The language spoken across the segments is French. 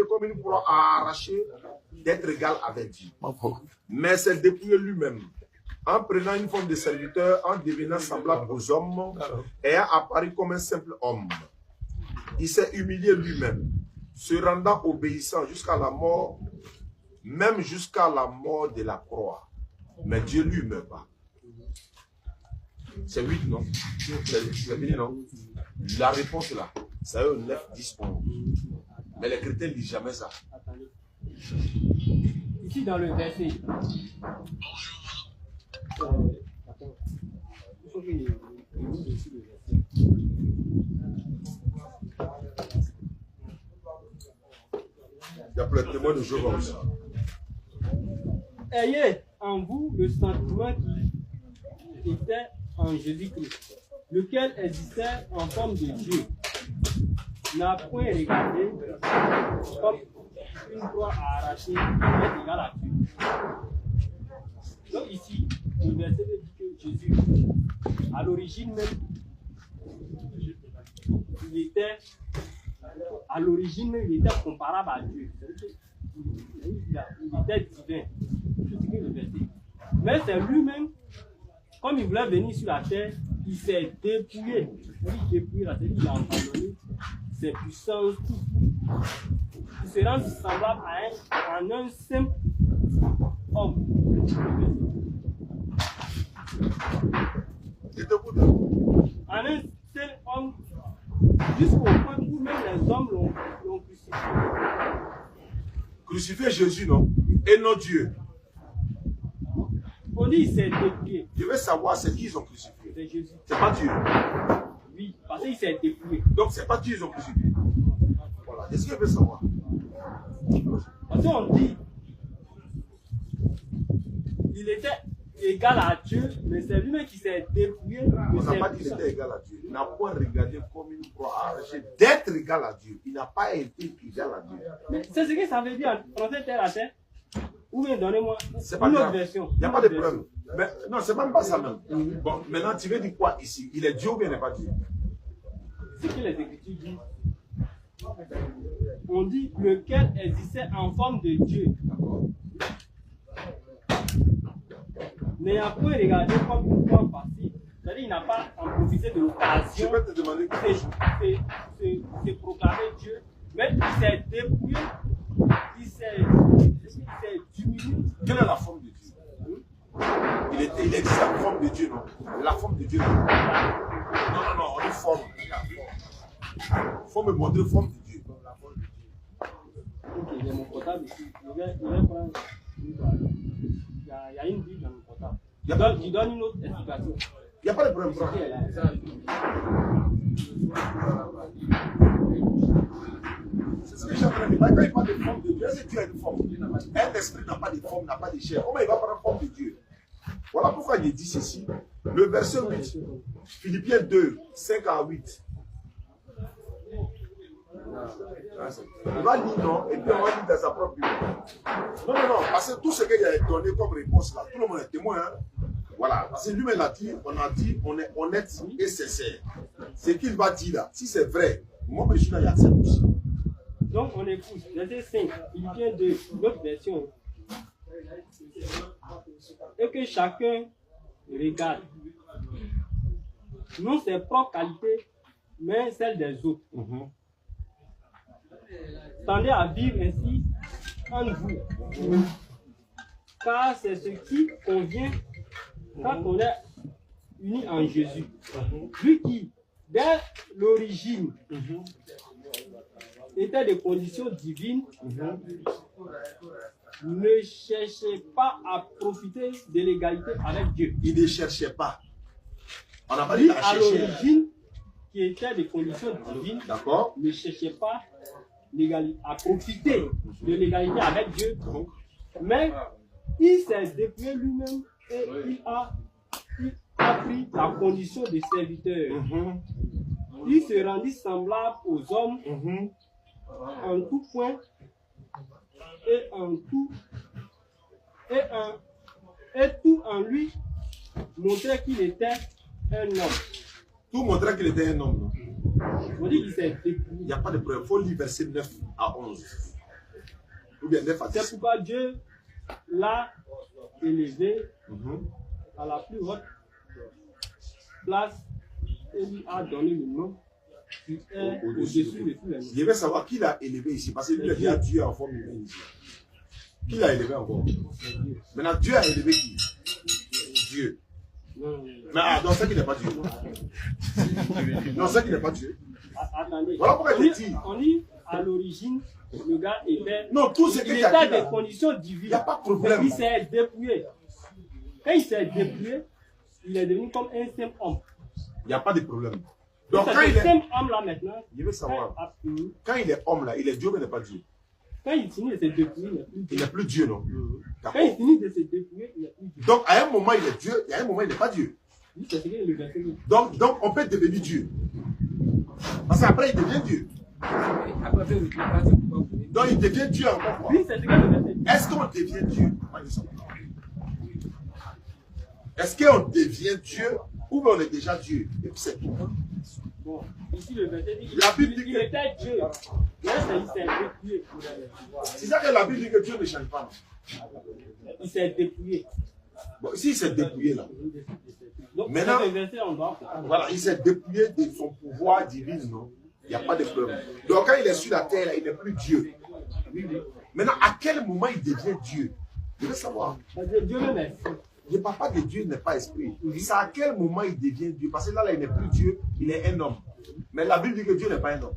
comme une proie à arracher d'être égal avec Dieu. Mais c'est dépouiller lui-même. En prenant une forme de serviteur, en devenant semblable aux hommes, ayant apparu comme un simple homme. Il s'est humilié lui-même, se rendant obéissant jusqu'à la mort, même jusqu'à la mort de la croix. Mais Dieu lui ne meurt pas. C'est 8, non? C'est fini, non? La réponse est là. C'est 9, 10, 11. Mais les chrétiens ne disent jamais ça. Ici dans le verset. Il y a plein de témoins de Jéhovah aussi. Ayez en vous le sentiment qui était en Jésus-Christ, lequel existait en forme de Dieu, n'a point regardé comme une croix à arracher est égale à Dieu. Donc ici, le verset dit que Jésus, à l'origine même, il était comparable à Dieu. Il était divin. Le verset. Mais c'est lui-même, comme il voulait venir sur la terre, il s'est dépouillé. Il a abandonné ses puissances, tout. Il se rend semblable à un simple homme. En un seul homme, jusqu'au point où même les hommes l'ont crucifié. Crucifier Jésus, non? Et non Dieu. On dit qu'il s'est dépouillé. Je veux savoir c'est qui ils ont crucifié. C'est Jésus. C'est pas Dieu. Oui, parce qu'il s'est dépouillé. Donc c'est pas Dieu ils ont crucifié. Voilà. Est-ce que je veux savoir? Parce qu'on dit il était égal à Dieu, mais c'est lui-même qui s'est dépouillé. On n'a pas dit qu'il était égal à Dieu. Il n'a pas regardé comme une croix arrachée d'être égal à Dieu. Il n'a pas été égal à Dieu. Mais c'est ce que ça veut dire entre terre à terre. Ou bien donnez-moi pas une autre grave. version. Il n'y a pas de preuve. Mais, non, c'est même pas ça même. Bon, maintenant tu veux dire quoi ici? Il est Dieu ou bien il n'est pas Dieu? Ce que les Écritures disent. On dit lequel existait en forme de Dieu. N'ayant point regardé comme une croix facile. C'est-à-dire il n'a pas en profité de l'occasion. Je peux te demander quelque chose. De proclamer Dieu. Mais il s'est dépouillé. Il s'est diminué. Quelle est la forme de Dieu? Il existe la forme de Dieu, non? La forme de Dieu. Non, on dit forme. Il faut me montrer la forme de Dieu. Ok, il y a mon portable ici. Je vais prendre une balle. Il y a une Bible dans mon portable. Tu donnes une autre explication. Il n'y a pas de problème. C'est ce que j'ai appris. Quand il parle de forme de Dieu, c'est Dieu a une forme. Un esprit n'a pas de forme, n'a pas de chair. Comment il va prendre la forme de Dieu? Voilà pourquoi il dit ceci. Le verset 8, Philippiens 2, 5 à 8. Il va lire non, et puis on va lire dans sa propre Bible. Non, parce que tout ce qu'il a donné comme réponse là, tout le monde est témoin. Hein? Voilà, parce que lui-même l'a dit, on est honnête et sincère. Ce qu'il va dire là, si c'est vrai, moi je suis là, il y a 7 aussi. Donc on écoute, verset 5, Philippiens 2, l'autre version. Et que chacun regarde non ses propres qualités, mais celles des autres. Tendez à vivre ainsi en vous, car c'est ce qui convient quand on est uni en Jésus. Lui qui, dès l'origine, était de conditions divines, ne cherchait pas à profiter de l'égalité avec Dieu. Il ne cherchait pas. On n'a pas dit Lui, à à chercher. l'origine, qui était de conditions divines, ne cherchait pas à profiter de l'égalité avec Dieu, mais il s'est dépouillé lui-même et il a pris la condition de serviteur. Il se rendit semblable aux hommes en tout point et tout en lui montrait qu'il était un homme. Tout montrait qu'il était un homme. On dit qu'il s'est dépouillé. Il n'y a pas de preuve. Il faut lire verset 9 à 11. Ou bien 9 à 10. C'est pourquoi Dieu l'a élevé à la plus haute place et lui a donné le nom qui est au-dessus de tous les noms. Je veux savoir qui l'a élevé ici, parce que lui, il a Dieu en forme humaine ici. Qui l'a élevé encore? Maintenant, Dieu a élevé qui? Dieu. Mais non, c'est qui n'est pas Dieu. Non, c'est qui n'est pas Dieu. Attendez. Voilà pourquoi je dis. On dit à l'origine, le gars était. Non, tout ce que il tu as dit. était des conditions divines. Il n'y a pas de problème. Il s'est dépouillé. Quand il s'est dépouillé, il est devenu comme un simple homme. Il n'y a pas de problème. Donc, quand quand il est. simple homme là maintenant. Je veux savoir. Quand il est homme là, il est Dieu, mais il n'est pas Dieu. Quand il finit de se dépouiller, il n'est plus Dieu, non? Quand il finit de se dépouiller, il n'est plus Dieu. Donc, à un moment, il est Dieu, et à un moment, il n'est pas Dieu. Donc, on peut devenir Dieu. Parce qu'après, il devient Dieu. Donc, il devient Dieu encore quoi? Oui, c'est ce que le verset dit. Est-ce qu'on devient Dieu? Est-ce qu'on devient Dieu ou bien on est déjà Dieu? Et puis c'est tout. Bon, ici le verset dit la Bible dit il était Dieu. Là, il s'est dépouillé. C'est ça que la Bible dit que Dieu ne change pas. Il s'est dépouillé. Bon, si il s'est dépouillé là. Donc, maintenant, verset, on doit voilà, il s'est dépouillé de son pouvoir divin, non? Il n'y a pas de problème. Donc quand il est sur la terre, là, il n'est plus Dieu. Maintenant, à quel moment il devient Dieu? Je veux savoir. Dieu même est. Je ne parle pas de Dieu, il n'est pas esprit. C'est à quel moment il devient Dieu? Parce que là, il n'est plus Dieu, il est un homme. Mais la Bible dit que Dieu n'est pas un homme.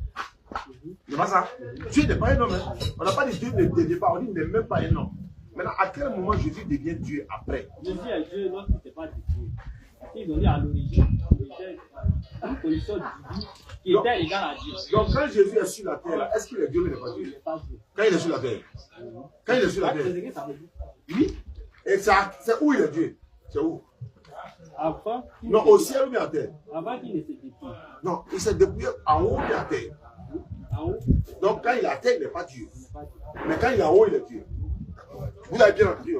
C'est pas ça? Dieu n'est pas un homme. Hein? On n'a pas dit Dieu ne devient pas, on dit qu'il n'est même pas un homme. Maintenant, à quel moment Jésus devient Dieu après? Jésus est Dieu lorsqu'il n'était pas Dieu. Ils ont dit à l'origine, il était une condition divine qui était égale à Dieu. Donc quand Jésus est sur la terre, est-ce qu'il est Dieu ou il n'est pas Dieu? Quand il est sur la terre. Quand il est sur la terre. Oui. Et c'est où il est Dieu? C'est où? Avant, non, au ciel ou bien à terre? Avant qu'il ne se dépouille. Non, il s'est dépouillé en haut ou bien à terre? En haut. Donc quand il est à terre, il n'est pas Dieu. Mais quand il est en haut, il est Dieu. Vous avez bien entendu.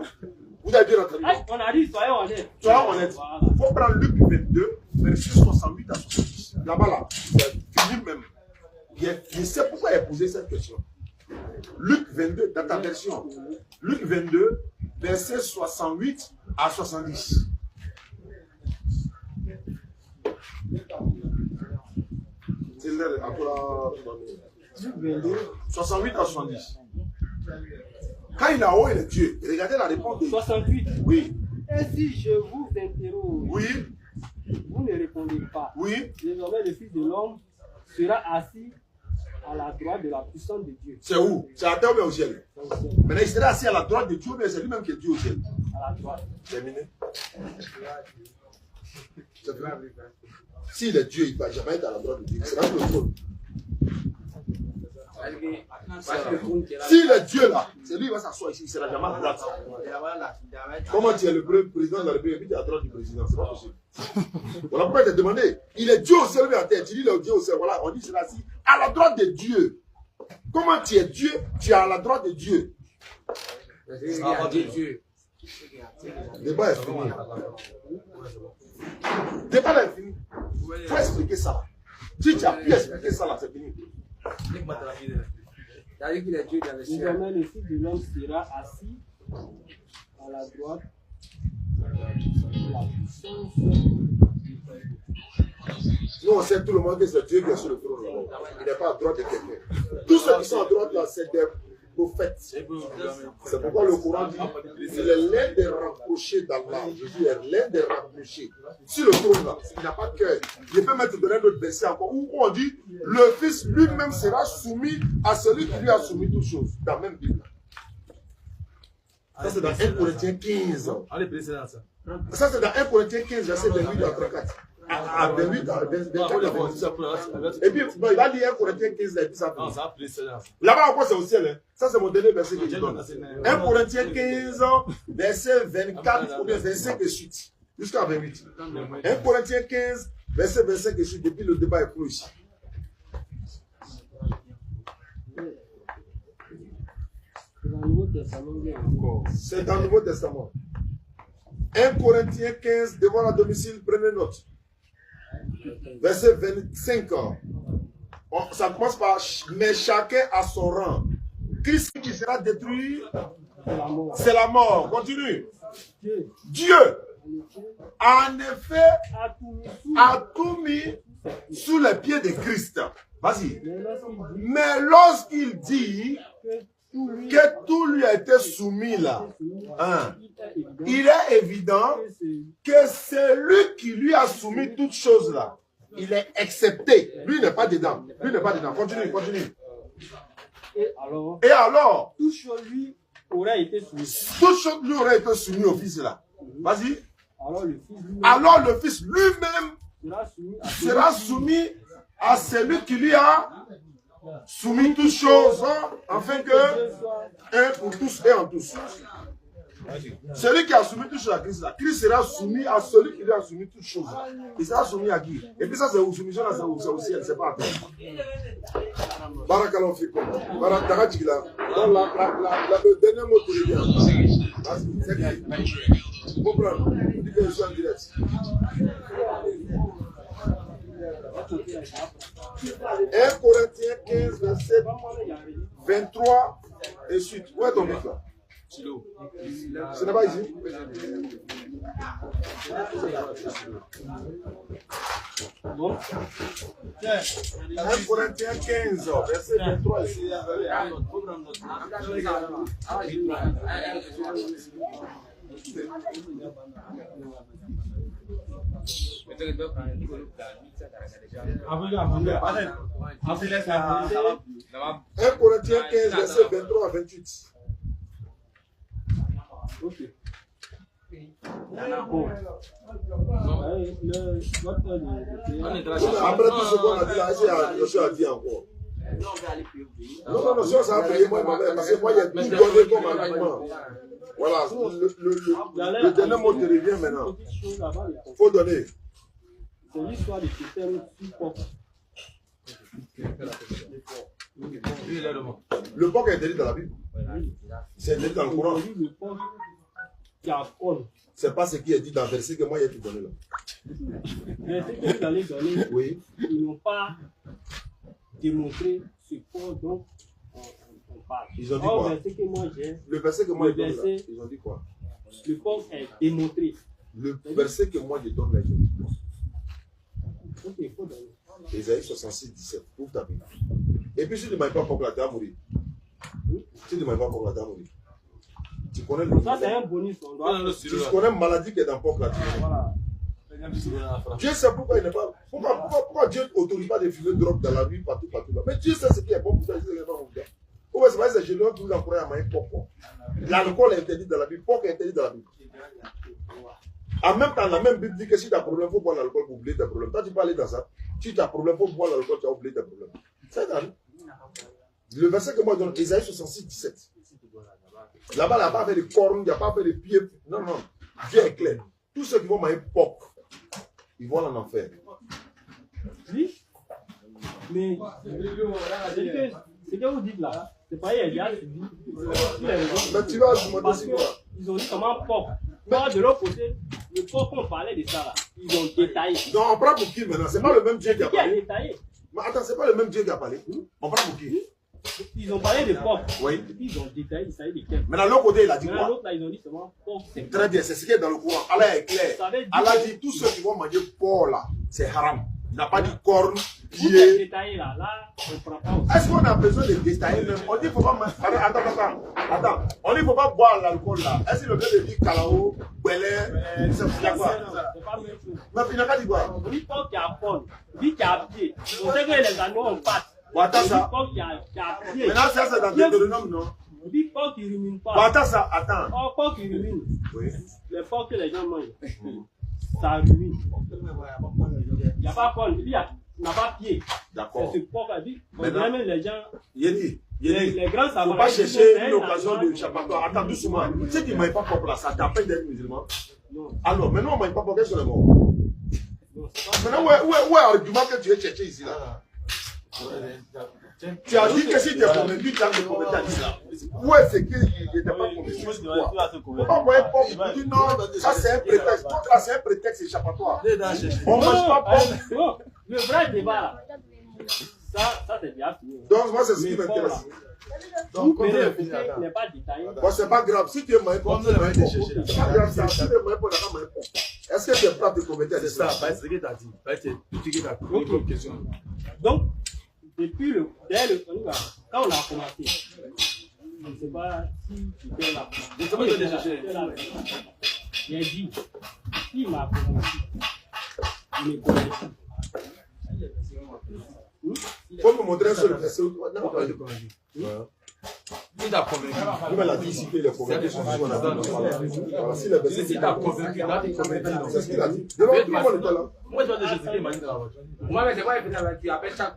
Vous avez bien entendu. On a dit, soyons honnêtes. Soyons honnêtes. Il faut prendre Luc 22, verset 68 à 70. Là-bas, là, c'est Philippe même. Je sais pourquoi il a posé cette question. Luc 22, dans ta version. Luc 22, verset 68 à 70. C'est l'heure, Luc 22, 68 à 70. Quand il est en haut, il est Dieu. Regardez la réponse. 68. Oui. Et si je vous interroge, oui, vous ne répondez pas. Oui. Désormais, le Fils de l'homme sera assis à la droite de la puissance de Dieu. C'est où? C'est à terre ou bien au ciel? Maintenant, il sera assis à la droite de Dieu, mais c'est lui-même qui est Dieu au ciel. À la droite. Terminé. S'il est Dieu, il ne va jamais être à la droite de Dieu. Il sera sur le trône. S'il est Dieu là, c'est lui qui va s'asseoir ici, il ne sera jamais à la droite. Comment tu es le président de la République et puis tu es à la droite du président? C'est pas possible. Voilà pourquoi je t'ai demandé. Il est Dieu au ciel ou à terre? Tu dis il est Dieu au ciel. Voilà, on dit c'est assis à la droite de Dieu. Comment tu es Dieu? Tu es à la droite de Dieu. Le débat est fini. Le débat est fini. Il faut expliquer ça. Si tu as pu expliquer ça là, c'est fini. Désormais, le Fils de l'homme sera assis à la droite de la puissance. Nous, on sait tout le monde que c'est Dieu qui est sur le trône. Il n'est pas à droite de quelqu'un. Tous ceux qui sont à droite là, c'est des prophètes. C'est pourquoi le Coran dit il est l'un des rapprochés d'Allah. Jésus est l'un des rapprochés. Sur le trône là, il n'a pas de cœur. Je peux mettre de l'autre verset encore où on dit le Fils lui-même sera soumis à celui qui lui a soumis toutes choses. Dans la même Bible. Ça, c'est dans 1 Corinthiens 15. Ça, c'est dans 1 Corinthiens 15, verset 28 à 34. À 28 à 24. Et puis, il va lire 1 Corinthiens 15, là-bas, encore, c'est au ciel. Hein. Ça, c'est mon dernier verset que je donne. 1 Corinthiens 15, verset 24 ou bien 25 et suite. Jusqu'à 28. 1 Corinthiens 15, verset 25 et suite. Depuis le débat est clos ici. C'est dans le Nouveau Testament. 1 Corinthiens 15, devant la domicile, prenez note. Verset 25. Ça commence par mais chacun a son rang. Christ qui sera détruit, c'est la mort. c'est la mort. Continue. Dieu, en effet, a tout mis sous les pieds de Christ. Vas-y. Mais lorsqu'il dit que tout lui a été soumis là, hein, il est évident que c'est lui qui lui a soumis toutes choses là. Il est accepté. Lui n'est pas dedans. Lui n'est pas dedans. Continue, continue. Et alors, toute chose lui aurait été soumise au Fils là. Vas-y. Alors le Fils lui-même sera soumis à celui qui lui a soumis toutes choses, hein, afin que un pour tous et en tous. Celui qui a soumis toutes choses à Christ, là, Christ sera soumis à celui qui lui a soumis toutes choses. Il sera soumis à qui? Et puis ça, c'est une soumission, là, c'est aussi, elle ne sait pas attendre. Barakallahu fikum. Barakallahu. Le dernier mot que je viens. C'est qui? Vous comprenez? Dis que je suis en direct. 1 Corinthiens 15, verset 23 et suite. Où est ton mec là? Ce n'est pas ici. 1 Corinthiens 15, verset 23 et suite. 1 Corinthiens 15, verset 23 à 28. Ok. Après tout ce qu'on a dit là, Joshua a dit encore. Non, si on s'est appelé, moi, parce que moi, il y a tout donné comme argument. Voilà, le dernier mot te revient maintenant. Il faut donner. C'est l'histoire du système support. Le porc est interdit dans la Bible. C'est interdit dans le Coran. C'est pas ce qui est dit dans le verset que moi, il a tout donné là. Mais ce que vous allez donner, oui. Ils n'ont pas démontré ce porc dont on parle. Ils ont dit quoi? Le verset que moi, je donne là, ils ont dit quoi? Le porc est démontré. Le verset que moi, je donne là, ils ont dit quoi? Ok, il faut donner. Ésaïe 66, 17. Ouvre ta Bible. Et puis, si tu ne m'as pas porc là, tu vas mourir. Si tu ne m'as pas porc là, tu vas mourir. Tu connais le. Ça, c'est un bonus. Tu connais une maladie qui est dans porc là. Voilà. Dieu sait pourquoi il n'est pas. Pourquoi Dieu n'autorise pas de fumer de drogue dans la vie partout là. Mais Dieu sait ce qui est bon pour toi. Pourquoi c'est pas ces généraux qui vous encouragent à manger porc? L'alcool est interdit dans la Bible. Porc est interdit dans la Bible. En même temps, la même Bible dit que si tu as problème, il faut boire l'alcool pour oublier tes problèmes. Toi, tu peux aller dans ça. Si tu as problème, il faut boire l'alcool, tu as oublié tes problèmes. C'est ça. Le verset que moi je donne, Ésaïe 66, 17. Là-bas, il n'y a pas fait de cornes, il n'y a pas fait de pieds. Non, non. Dieu est clair. Tous ceux qui vont manger porc, ils vont en enfer. Oui. Mais ce que vous dites là, c'est pas hier, mais tu vas demander si quoi? Ils ont dit comment porc. Moi, de l'autre côté, le porc qu'on parlait de ça là, ils ont détaillé. Non, on prend pour qui maintenant? C'est pas le même Dieu qui a parlé. Détaillé. Mais attends, c'est pas le même Dieu qui a parlé. On prend pour qui? Ils ont parlé de porc. Oui. Ils ont détaillé, ils savaient lesquels. Mais dans l'autre côté, il a dit quoi? L'autre là, ils ont dit seulement porc. Très bien, c'est ce qui est dans le Coran. Allah est clair. Allah dit tous ceux qui vont manger porc là, c'est haram. Il n'a pas dit corne, pied. Détaillé là, on prend pas. Est-ce qu'on a besoin de détailler même? On dit qu'il ne faut pas. Attends. On dit qu'il ne faut pas boire l'alcool là. Est-ce que le gars dit calao, belé, c'est quoi? Mais il n'a pas dit quoi? On dit porc qui a corne, lui qui a pied. On sait que les animaux ont pattes. Attends ça. Porc qui a pied. Maintenant, ça c'est dans Deutéronome, non? On dit porc qui rumine pas. Attends ça, attends. Porc qui rumine. Oui. Les porcs que les gens mangent. Ça rumine. Il n'y a pas corne, il n'a pas pied. D'accord. C'est ce porc a dit. Même les gens. Les grands savants. Il ne faut pas chercher une occasion de échappatoire. Attends doucement. Si tu ne manges pas porc là, ça t'appelle d'être musulman. Non. Alors, maintenant, on ne mange pas porc, qu'est-ce qu'on est mort? Maintenant, où est l'argument que tu es cherché ici là? Tu as dit que si tu es convaincu, tu as des commentaires d'islam. Où est-ce qu'il n'était pas convaincu? Pourquoi on dit non, ça c'est un prétexte. Donc là, c'est un prétexte échappatoire. On ne mange pas porc. Le vrai débat là, ça ça c'est bien fini. Donc, moi, c'est ce qui m'intéresse. Donc, il n'est pas détaillé. Bon, c'est pas grave. Si tu es moyen pour, c'est pas grave. Ça, si tu es moyen pour, d'accord, moyen pour. Est-ce que tu es prêt à te convertir à des ça? C'est ce que tu as dit. Tout ce que tu as dit comme question. Donc, depuis quand on a commencé, je ne sais pas si tu étais là. J'ai dit, il m'a convaincu. Il me connaît. Il faut me montrer sur le verset. Non, pas de convaincu. Il t'a convaincu. Il m'a dit ici qu'il est convaincu. Si le verset il t'a convaincu, c'est ce qu'il a dit. Devant tout le monde était là. Moi, je dois déjà expliquer ma ligne de la voiture. Moi, mais c'est pas évident, tu appelles chaque.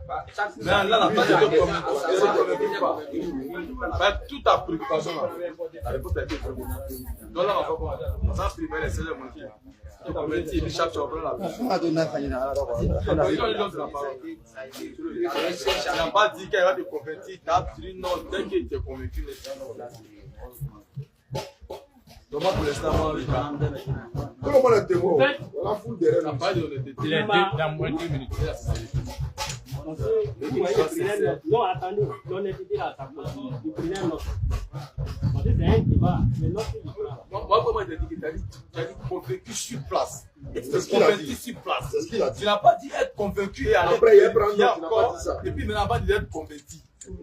Mais là, la phase de convaincu pas. Toute ta préoccupation, la réponse a été convaincue. Donc là, on va faire les salaires, mon fils. Tu convaincu, et puis chaque fois, on prend la bouche. Il n'a pas dit qu'elle va te convertir. Non, dès qu'il t'est convaincu, donc moi, pour l'instant, moi, tout le monde est témoin. On a foule derrière nous. Il est dans moins de 2 minutes. Non, attendez, l'honnêteté là, ça compte. Il prenait un autre. Parce que c'est un débat, mais l'autre, il prend. Moi, comment il a dit que tu as dit convaincu sur place. C'est ce qu'il a dit. Sur place. C'est ce qu'il a dit. Tu n'as pas dit être convaincu et aller. Après, il y a un prendre, tu n'as pas dit ça. Et puis, il n'a pas dit être convaincu. Il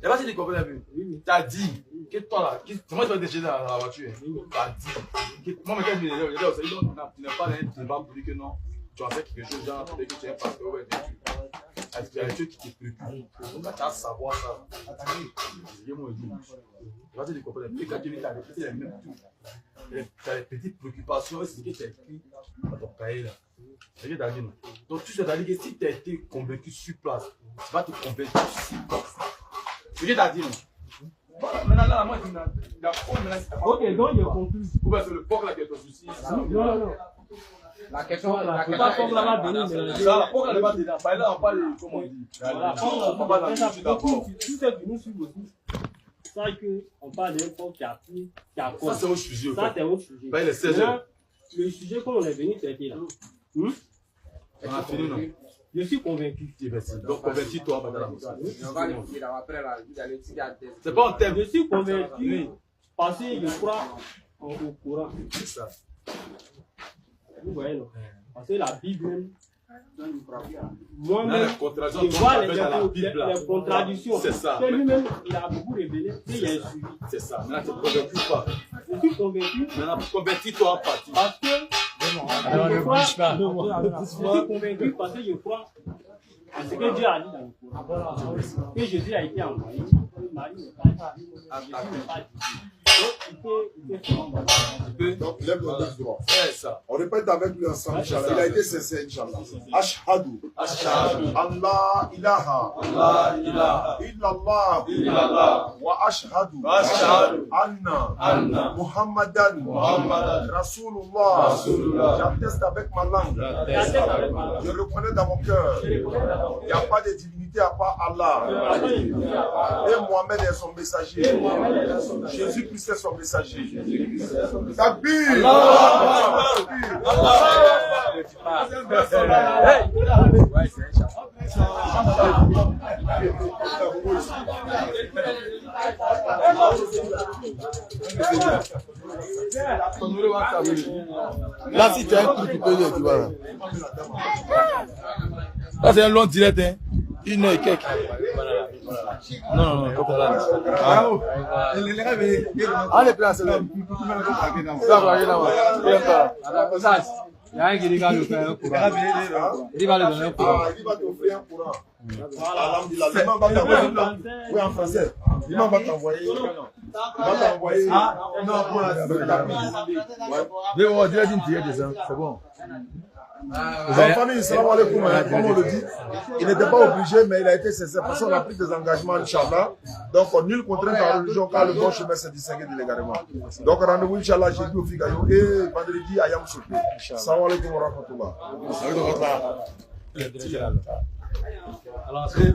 n'a pas dit convaincu. Tu as dit que toi là, moi je vais déchirer dans la voiture. Tu as dit. Moi, quand je tu n'as pas un débat pour dire que non. Tu as fait quelque chose, genre, que tu es un pasteur ou un étude. Il y a des choses qui te préoccupent. Donc, tu as à savoir ça. Tu vas te comprendre. Et quand tu lis, tu as répété les mêmes trucs. Tu as des petites préoccupations, c'est ce que tu as écrit dans ton cahier là. C'est ce que tu as dit. Donc, tu sais, que si tu as été convaincu sur place, tu vas te convaincre sur place. C'est ce que tu as dit. Maintenant, là, moi, il y a ok, donc il conclut. Ou bien c'est le porc là qui est ton souci. Non. La question, la question. La porc là va venir. La porc là va venir. Là, on parle, comment on dit. La porc là va venir. Tout ce qui nous suit aussi. Ça qu'on parle d'un porc qui a pris, qui a ça, c'est autre sujet. Ça, c'est autre sujet. Il est 16h. Le sujet qu'on est venu traiter là. On a fini, non? Je suis convaincu. Donc, convertis-toi, madame. On va le dire après la c'est pas un thème. Je suis convaincu parce que je crois au courant. C'est ça. Vous voyez, non? Parce que la Bible, moi-même, je vois les contradictions. C'est ça. Que lui-même, il a beaucoup révélé. Il a suivi. C'est ça. Maintenant, tu ne te convaincu pas. Je suis convaincu. Maintenant, convertis-toi en partie. Parce que je suis convaincu parce que je crois à ce que Dieu a dit dans le Coran. Que Jésus a été envoyé. Marie n'est pas dit. Donc, lève le dos droit. C'est ça. On répète avec lui ensemble, Inch'Allah. Il a été sincère, Inch'Allah. Ashhadu. Allah ilaha. Illallah. Wa ashhadu. Anna. Muhammadan. Rasulullah. J'atteste avec ma langue. Je reconnais dans mon cœur. Il n'y a pas de divinité à part Allah. Et Mohamed est son messager. Jésus-Christ est son messager. Takbir! Là, si tu as un truc, tu peux dire, tu vois. Là, c'est un long direct, hein. 1 heure et quelques. Non, comme ça. Allez, place là. Il y a un qui va nous faire un courant. Il va lui donner un courant. Il va t'offrir un courant. L'imam va t'envoyer. Oui, en français. L'imam va t'envoyer. Il va t'envoyer. Non, pour la c'est bon. La famille, salam alaikum, comme on le dit, il n'était pas obligé, mais il a été sincère parce qu'on a pris des engagements, Inch'Allah. Donc, nulle contrainte en religion, car le bon chemin s'est distingué illégalement. Donc, rendez-vous, Inch'Allah, jeudi au Figayo et vendredi à Yam Soupé. Salam alaikum wa rahmatullah. Alors, c'est